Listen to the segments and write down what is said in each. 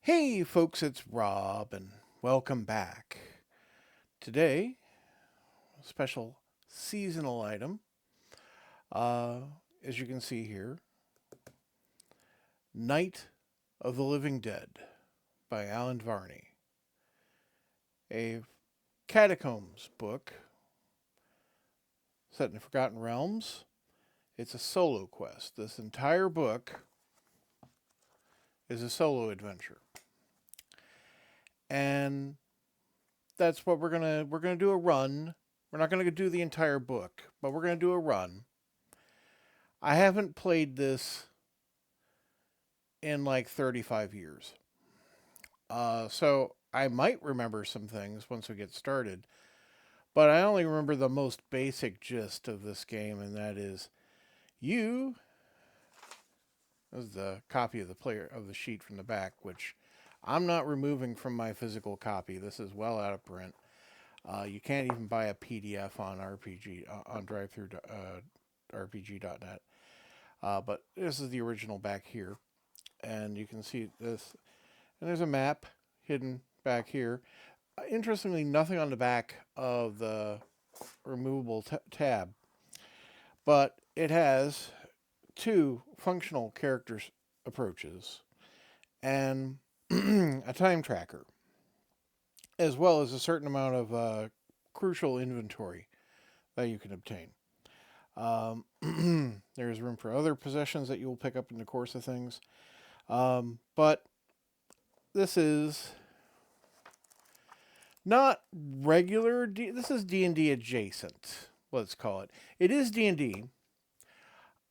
Hey folks, it's Rob and welcome back. Today, a special seasonal item. Uh, as you can see here, Night of the Living Dead by Alan Varney. A catacombs book set in the Forgotten Realms. It's a solo quest. This entire book is a solo adventure. And that's what we're gonna do a run. We're not gonna do the entire book, but we're gonna do a run. I haven't played this in like 35 years. So I might remember some things once we get started, but I only remember the most basic gist of this game, and that is you. This is the copy of the player of the sheet from the back, which I'm not removing from my physical copy. This is well out of print. You can't even buy a PDF on RPG on drive-through RPG.net. But this is the original back here, and you can see this. And there's a map hidden back here. Interestingly, nothing on the back of the removable tab, but it has two functional characters approaches and a time tracker, as well as a certain amount of crucial inventory that you can obtain. There's room for other possessions that you will pick up in the course of things. But this is not regular this is D&D adjacent, let's call it. It is D&D.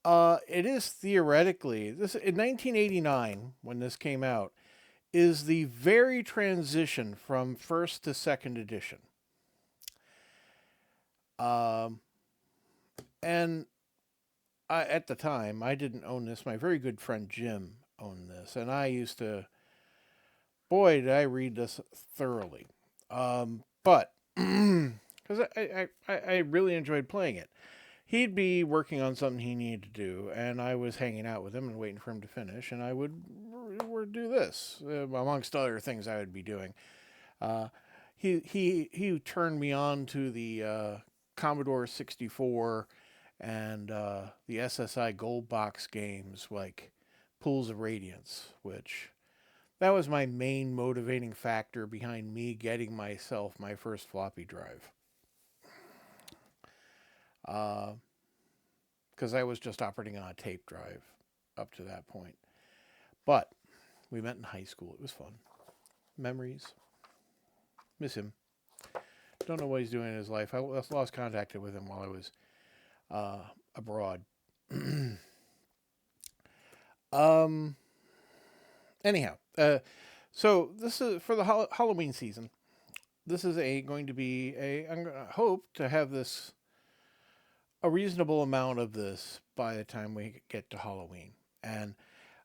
It is theoretically this in 1989 when this came out is the very transition from first to second edition. Um and at the time I didn't own this. My very good friend Jim owned this, and I used to, boy, did I read this thoroughly. But because I really enjoyed playing it. He'd be working on something he needed to do, and I was hanging out with him and waiting for him to finish, and I would do this amongst other things I would be doing. Uh, he turned me on to the Commodore 64 and the SSI Gold Box games like Pools of Radiance, which that was my main motivating factor behind me getting myself my first floppy drive. Because I was just operating on a tape drive up to that point. But we met in high school. It was fun. Memories. Miss him. Don't know what he's doing in his life. I lost contact with him while I was abroad. um. Anyhow, so this is for the Halloween season. This is going to be a. I'm going to hope to have this a reasonable amount of this by the time we get to Halloween, and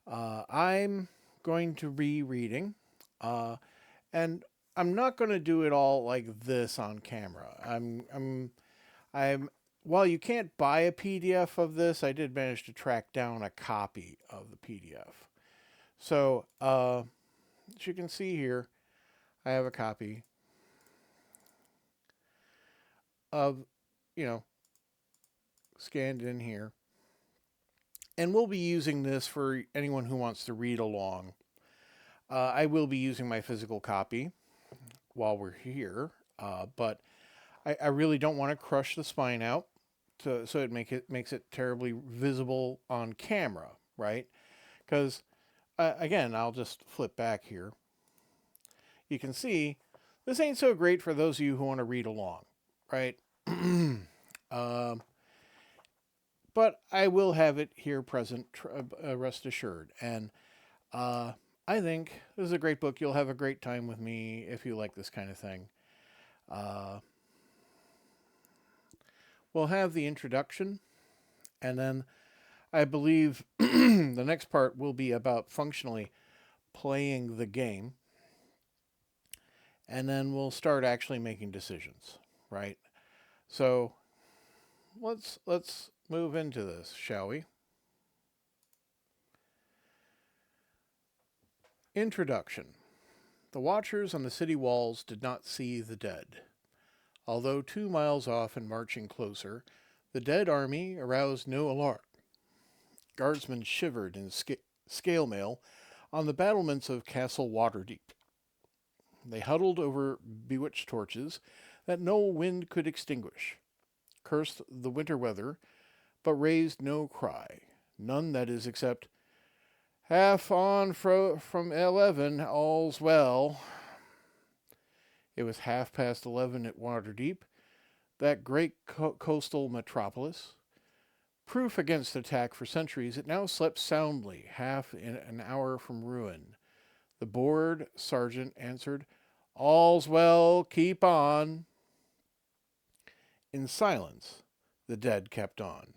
I'm going to be reading, and I'm not going to do it all like this on camera. I'm. While you can't buy a PDF of this, I did manage to track down a copy of the PDF. So, as you can see here, I have a copy of, you know, scanned in here. And we'll be using this for anyone who wants to read along. I will be using my physical copy while we're here, but I really don't want to crush the spine out, so it makes it terribly visible on camera, right? Because again, I'll just flip back here. You can see this ain't so great for those of you who want to read along, right? um, but I will have it here present, rest assured. And I think this is a great book. You'll have a great time with me if you like this kind of thing. Uh, we'll have the introduction, and then I believe the next part will be about functionally playing the game, and then we'll start actually making decisions, right? So let's move into this, shall we? Introduction. The watchers on the city walls did not see the dead. Although 2 miles off and marching closer, the dead army aroused no alarm. Guardsmen shivered in scale mail on the battlements of Castle Waterdeep. They huddled over bewitched torches that no wind could extinguish, cursed the winter weather, but raised no cry, none that is except, "Half on from 11, all's well." It was 11:30 at Waterdeep, that great coastal metropolis. Proof against attack for centuries, it now slept soundly, half in an hour from ruin. The bored sergeant answered, "All's well, keep on." In silence, the dead kept on.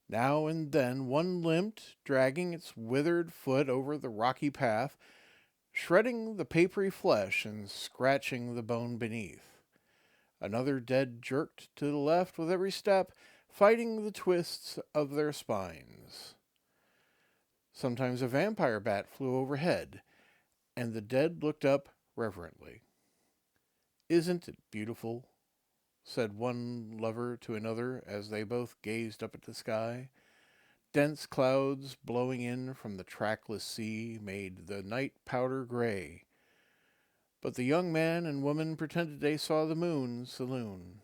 Now and then one limped, dragging its withered foot over the rocky path, shredding the papery flesh and scratching the bone beneath. Another dead jerked to the left with every step, fighting the twists of their spines. Sometimes a vampire bat flew overhead, and the dead looked up reverently. "Isn't it beautiful?" said one lover to another as they both gazed up at the sky. Dense clouds blowing in from the trackless sea made the night powder gray. But the young man and woman pretended they saw the moon saloon.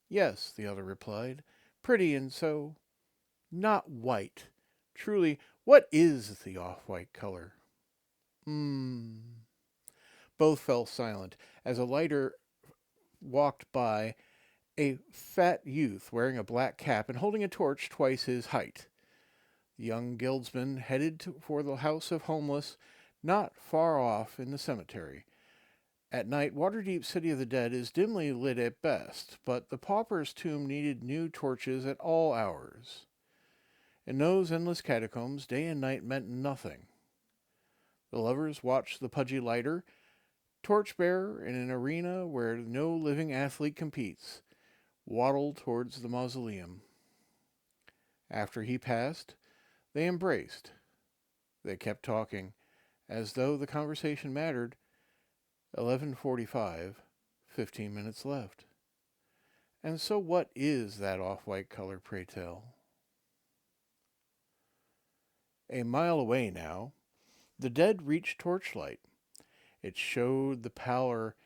"Yes," the other replied, "pretty and so not white. Truly, what is the off-white color?" Both fell silent as a lighter walked by, a fat youth wearing a black cap and holding a torch twice his height. The young guildsman headed for the house of homeless, not far off in the cemetery. At night, Waterdeep's City of the Dead is dimly lit at best, but the pauper's tomb needed new torches at all hours. In those endless catacombs, day and night meant nothing. The lovers watched the pudgy lighter, torchbearer in an arena where no living athlete competes, waddle towards the mausoleum. After he passed, they embraced. They kept talking, as though the conversation mattered. 11:45, 15 minutes left. And so what is that off-white color, pray tell? A mile away now, the dead reached torchlight. It showed the pallor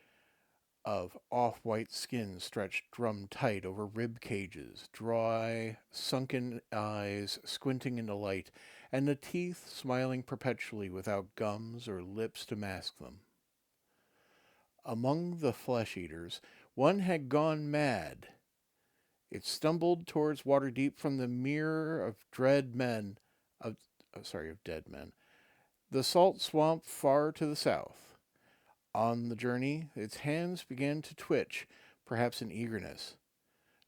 of off-white skin stretched drum-tight over rib cages, dry, sunken eyes squinting in the light, and the teeth smiling perpetually without gums or lips to mask them. Among the flesh-eaters, one had gone mad. It stumbled towards Waterdeep from the mere of dead men, the salt swamp far to the south. On the journey, its hands began to twitch, perhaps in eagerness.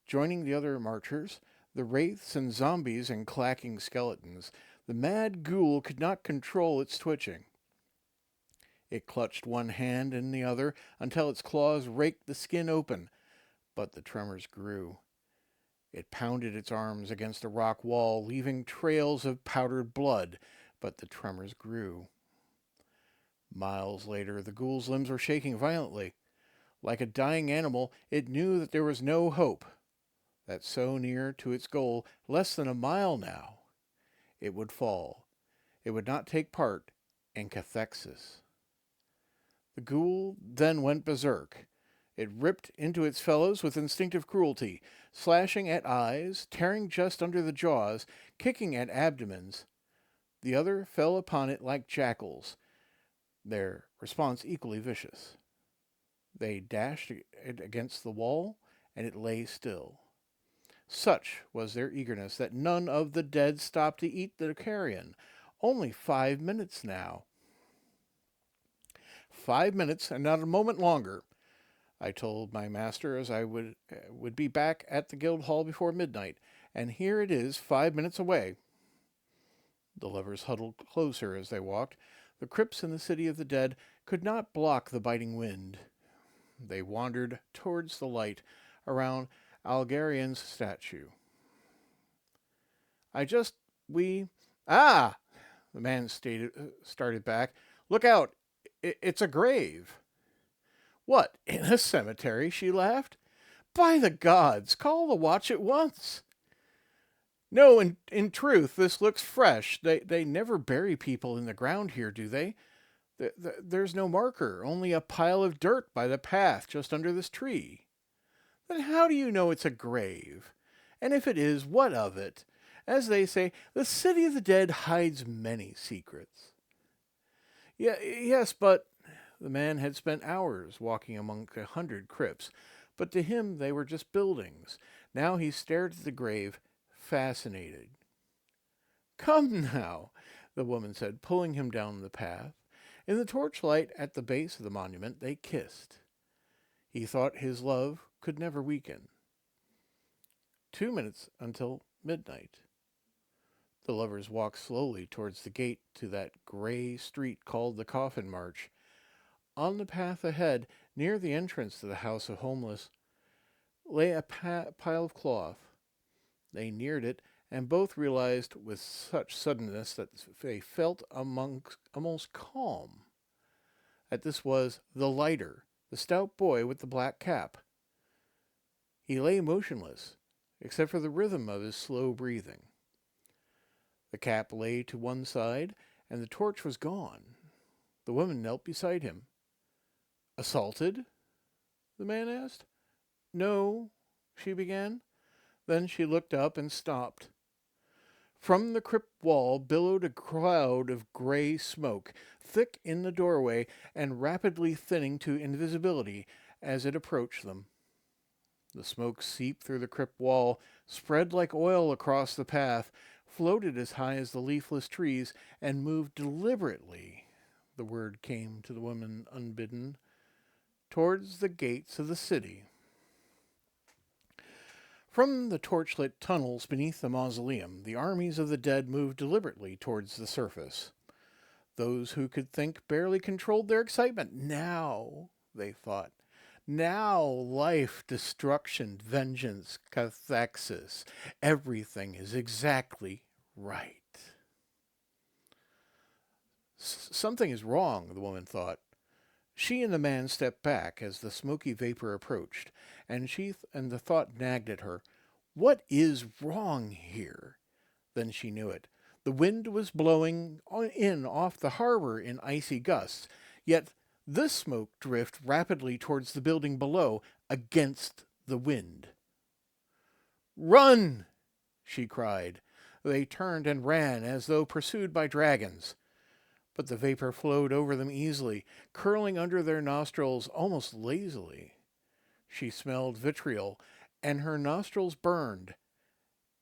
Joining the other marchers, the wraiths and zombies and clacking skeletons, the mad ghoul could not control its twitching. It clutched one hand and the other until its claws raked the skin open, but the tremors grew. It pounded its arms against a rock wall, leaving trails of powdered blood, but the tremors grew. Miles later, the ghoul's limbs were shaking violently. Like a dying animal, it knew that there was no hope, that so near to its goal, less than a mile now, it would fall. It would not take part in cathexis. The ghoul then went berserk. It ripped into its fellows with instinctive cruelty, slashing at eyes, tearing just under the jaws, kicking at abdomens. The other fell upon it like jackals, their response equally vicious. They dashed it against the wall, and it lay still. Such was their eagerness that none of the dead stopped to eat the carrion. Only 5 minutes now. 5 minutes, and not a moment longer. I told my master as I would be back at the guild hall before midnight, and here it is 5 minutes away. The lovers huddled closer as they walked. The crypts in the city of the dead could not block the biting wind. They wandered towards the light, around Algarian's statue. Ah! The man started back. Look out! It's a grave. What, in a cemetery? She laughed. By the gods, call the watch at once. No, in truth, this looks fresh. They never bury people in the ground here, do they? There's no marker, only a pile of dirt by the path just under this tree. Then how do you know it's a grave? And if it is, what of it? As they say, the city of the dead hides many secrets. Yes, but the man had spent hours walking among 100 crypts, but to him they were just buildings. Now he stared at the grave, fascinated. Come now, the woman said, pulling him down the path. In the torchlight at the base of the monument they kissed. He thought his love could never weaken. 2 minutes until midnight. The lovers walked slowly towards the gate to that gray street called the Coffin March. On the path ahead, near the entrance to the House of Homeless, lay a pile of cloth. They neared it, and both realized with such suddenness that they felt almost calm. That this was the lighter, the stout boy with the black cap. He lay motionless, except for the rhythm of his slow breathing. The cap lay to one side, and the torch was gone. The woman knelt beside him. Assaulted? The man asked. No, she began. Then she looked up and stopped. From the crypt wall billowed a cloud of gray smoke, thick in the doorway and rapidly thinning to invisibility as it approached them. The smoke seeped through the crypt wall, spread like oil across the path, floated as high as the leafless trees, and moved deliberately, the word came to the woman unbidden, towards the gates of the city. From the torchlit tunnels beneath the mausoleum, the armies of the dead moved deliberately towards the surface. Those who could think barely controlled their excitement. Now, they thought. Now, life, destruction, vengeance, cathexis. Everything is exactly right. Something is wrong, the woman thought. She and the man stepped back as the smoky vapor approached, and the thought nagged at her. What is wrong here? Then she knew it. The wind was blowing in off the harbor in icy gusts, yet this smoke drift rapidly towards the building below, against the wind. Run! She cried. They turned and ran as though pursued by dragons. But the vapor flowed over them easily, curling under their nostrils almost lazily. She smelled vitriol, and her nostrils burned,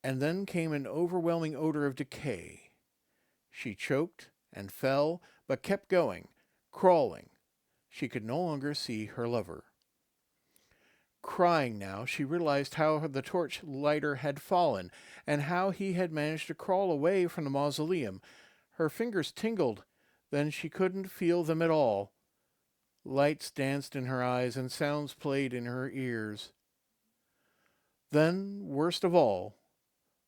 and then came an overwhelming odor of decay. She choked and fell, but kept going, crawling. She could no longer see her lover. Crying now, she realized how the torch lighter had fallen, and how he had managed to crawl away from the mausoleum. Her fingers tingled. Then she couldn't feel them at all. Lights danced in her eyes and sounds played in her ears. Then, worst of all,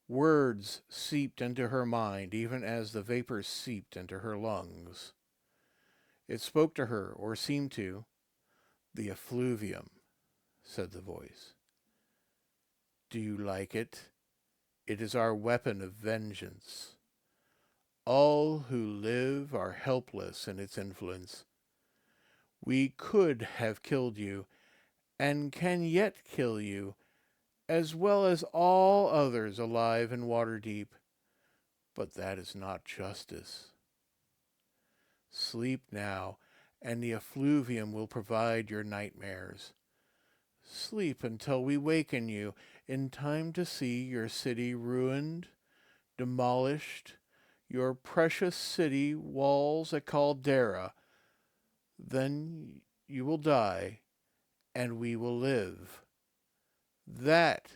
words seeped into her mind even as the vapors seeped into her lungs. It spoke to her, or seemed to. The effluvium, said the voice. Do you like it? It is our weapon of vengeance. All who live are helpless in its influence. We could have killed you, and can yet kill you, as well as all others alive in Waterdeep. But that is not justice. Sleep now, and the effluvium will provide your nightmares. Sleep until we waken you, in time to see your city ruined, demolished, your precious city walls at Caldera. Then you will die, and we will live. That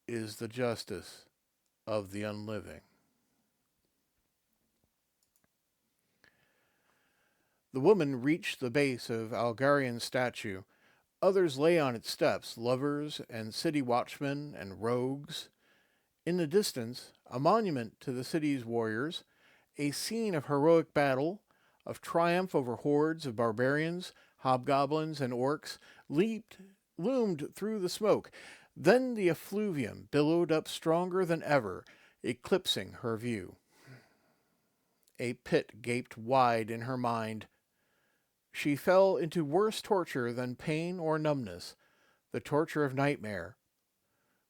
is the justice of the unliving. The woman reached the base of Algarian's statue. Others lay on its steps, lovers and city watchmen and rogues. In the distance, a monument to the city's warriors, A scene of heroic battle, of triumph over hordes of barbarians, hobgoblins, and orcs, loomed through the smoke. Then the effluvium billowed up stronger than ever, eclipsing her view. A pit gaped wide in her mind. She fell into worse torture than pain or numbness, the torture of nightmare.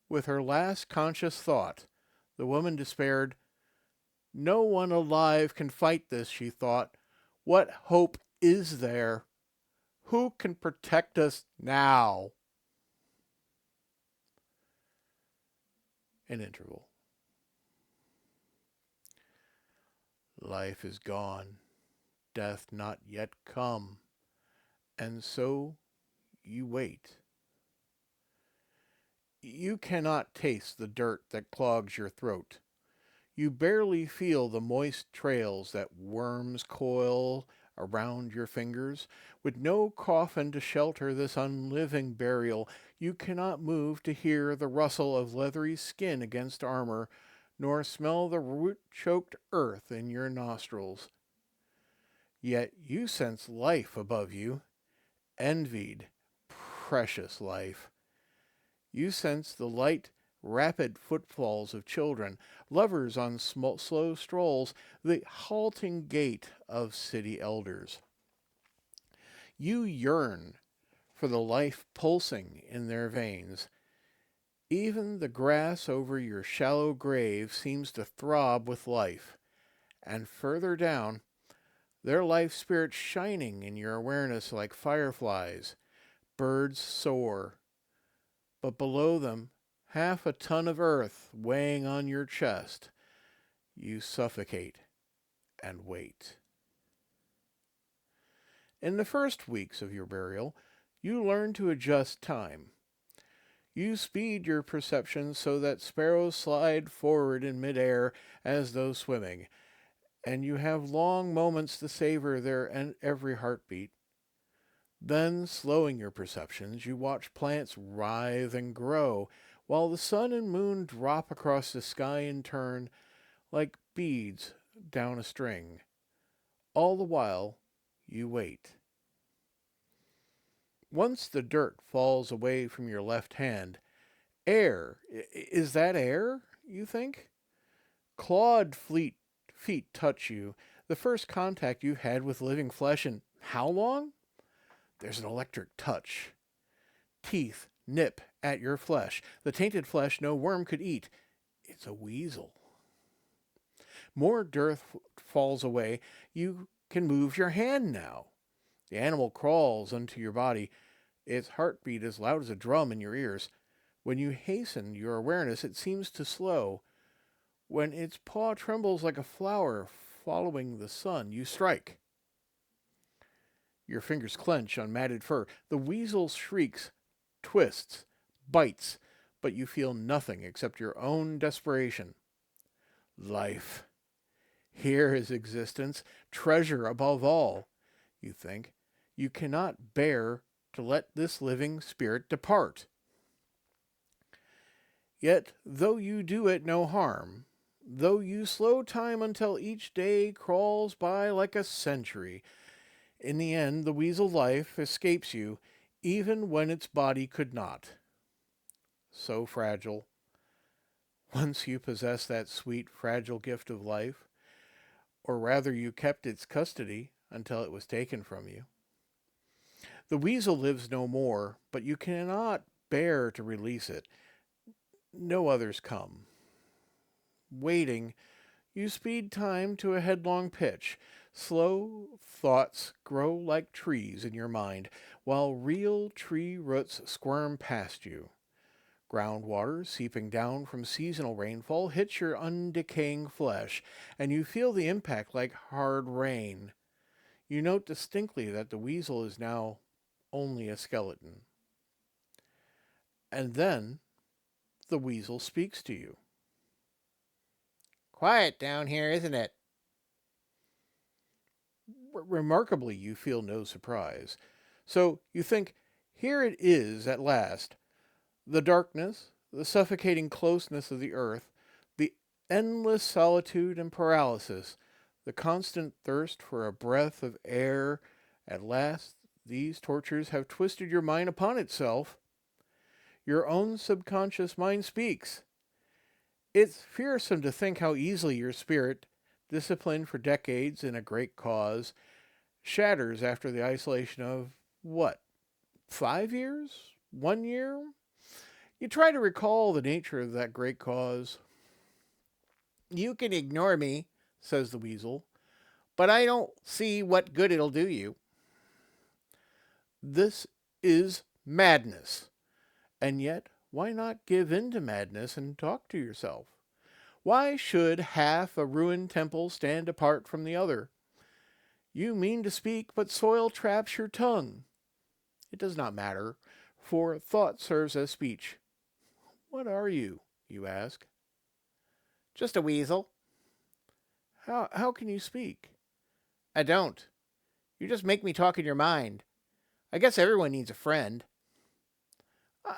With her last conscious thought, the woman despaired. No one alive can fight this, she thought. What hope is there? Who can protect us now? An interval. Life is gone, death not yet come, and so you wait. You cannot taste the dirt that clogs your throat. You barely feel the moist trails that worms coil around your fingers. With no coffin to shelter this unliving burial, you cannot move to hear the rustle of leathery skin against armor, nor smell the root-choked earth in your nostrils. Yet you sense life above you, envied, precious life. You sense the light, rapid footfalls of children, lovers on slow strolls, the halting gait of city elders. You yearn for the life pulsing in their veins. Even the grass over your shallow grave seems to throb with life. And further down, their life spirits shining in your awareness like fireflies. Birds soar. But below them, half a ton of earth weighing on your chest. You suffocate and wait. In the first weeks of your burial, you learn to adjust time. You speed your perceptions so that sparrows slide forward in midair as though swimming, and you have long moments to savor their every heartbeat. Then, slowing your perceptions, you watch plants writhe and grow, while the sun and moon drop across the sky in turn like beads down a string. All the while, you wait. Once the dirt falls away from your left hand, air, is that air, you think? Clawed feet touch you, the first contact you've had with living flesh in how long? There's an electric touch. Teeth nip at your flesh, the tainted flesh no worm could eat. It's a weasel. More dirt falls away. You can move your hand now. The animal crawls onto your body, its heartbeat as loud as a drum in your ears. When you hasten your awareness, it seems to slow. When its paw trembles like a flower following the sun, you strike. Your fingers clench on matted fur. The weasel shrieks, twists, bites, but you feel nothing except your own desperation. Life. Here is existence, treasure above all, you think. You cannot bear to let this living spirit depart. Yet, though you do it no harm, though you slow time until each day crawls by like a century, in the end the weasel life escapes you, even when its body could not. So fragile. Once you possess that sweet, fragile gift of life, or rather you kept its custody until it was taken from you. The weasel lives no more, but you cannot bear to release it. No others come. Waiting, you speed time to a headlong pitch. Slow thoughts grow like trees in your mind, while real tree roots squirm past you. Groundwater seeping down from seasonal rainfall hits your undecaying flesh, and you feel the impact like hard rain. You note distinctly that the weasel is now only a skeleton. And then the weasel speaks to you. Quiet down here, isn't it? Remarkably, you feel no surprise. So you think, here it is at last. The darkness, the suffocating closeness of the earth, the endless solitude and paralysis, the constant thirst for a breath of air. At last, these tortures have twisted your mind upon itself. Your own subconscious mind speaks. It's fearsome to think how easily your spirit, disciplined for decades in a great cause, shatters after the isolation of what? 5 years? 1 year? You try to recall the nature of that great cause. You can ignore me, says the weasel, but I don't see what good it'll do you. This is madness. And yet, why not give in to madness and talk to yourself? Why should half a ruined temple stand apart from the other? You mean to speak, but soil traps your tongue. It does not matter, for thought serves as speech. What are you, you ask? Just a weasel. How can you speak? I don't. You just make me talk in your mind. I guess everyone needs a friend. I,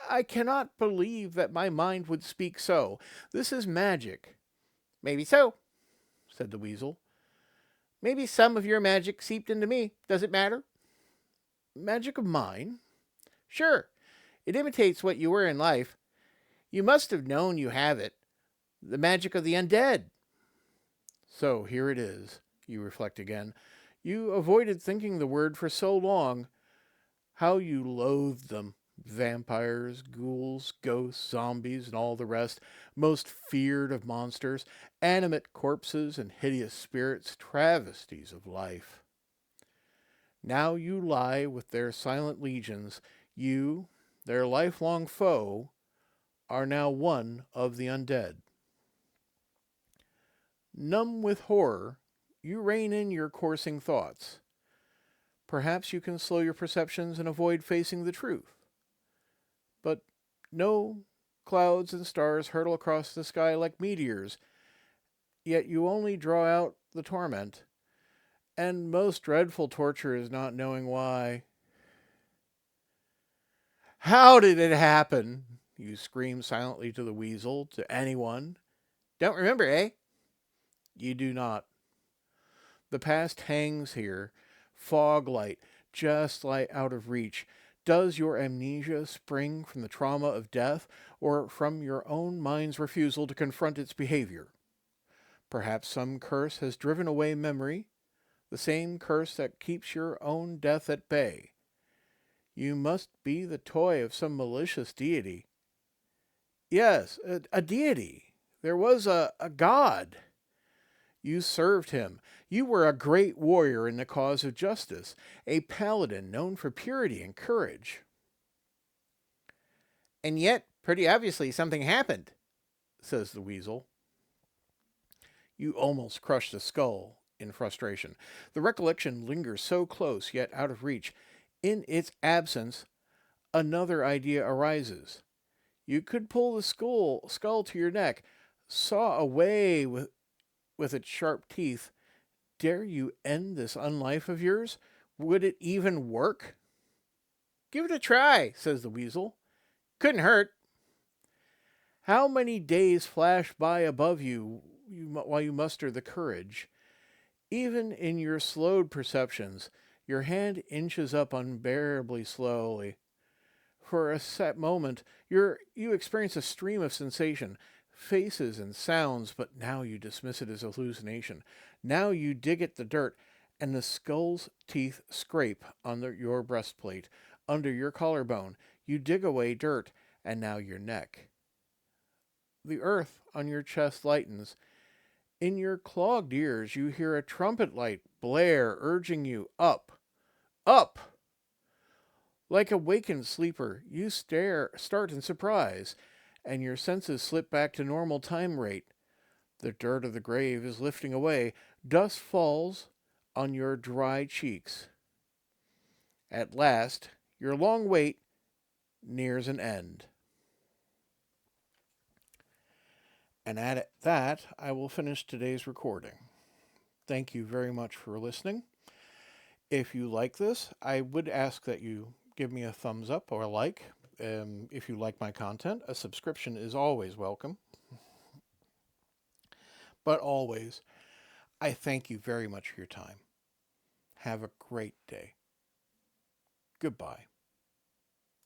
I cannot believe that my mind would speak so. This is magic. Maybe so, said the weasel. Maybe some of your magic seeped into me. Does it matter? Magic of mine? Sure. It imitates what you were in life. You must have known you have it. The magic of the undead. So here it is, you reflect again. You avoided thinking the word for so long. How you loathed them. Vampires, ghouls, ghosts, zombies, and all the rest. Most feared of monsters. Animate corpses and hideous spirits. Travesties of life. Now you lie with their silent legions. You, their lifelong foe, are now one of the undead. Numb with horror, you rein in your coursing thoughts. Perhaps you can slow your perceptions and avoid facing the truth. But no, clouds and stars hurtle across the sky like meteors, yet you only draw out the torment. And most dreadful torture is not knowing why. How did it happen? You scream silently to the weasel, to anyone. Don't remember, eh? You do not. The past hangs here, fog light, just light out of reach. Does your amnesia spring from the trauma of death or from your own mind's refusal to confront its behavior? Perhaps some curse has driven away memory, the same curse that keeps your own death at bay. You must be the toy of some malicious deity. Yes, a deity. There was a god. You served him. You were a great warrior in the cause of justice, a paladin known for purity and courage. And yet, pretty obviously, something happened, says the weasel. You almost crush the skull in frustration. The recollection lingers so close, yet out of reach. In its absence, another idea arises. You could pull the skull to your neck, saw away with its sharp teeth. Dare you end this unlife of yours? Would it even work? Give it a try, says the weasel. Couldn't hurt. How many days flash by above you while you muster the courage? Even in your slowed perceptions, your hand inches up unbearably slowly. For a set moment, you experience a stream of sensation, faces and sounds, but now you dismiss it as a hallucination. Now you dig at the dirt, and the skull's teeth scrape under your breastplate, under your collarbone. You dig away dirt, and now your neck. The earth on your chest lightens. In your clogged ears, you hear a trumpet light blare, urging you up, up. Like a wakened sleeper, you start in surprise, and your senses slip back to normal time rate. The dirt of the grave is lifting away. Dust falls on your dry cheeks. At last, your long wait nears an end. And at that, I will finish today's recording. Thank you very much for listening. If you like this, I would ask that you give me a thumbs up or a like. If you like my content, a subscription is always welcome. But always, I thank you very much for your time. Have a great day. Goodbye.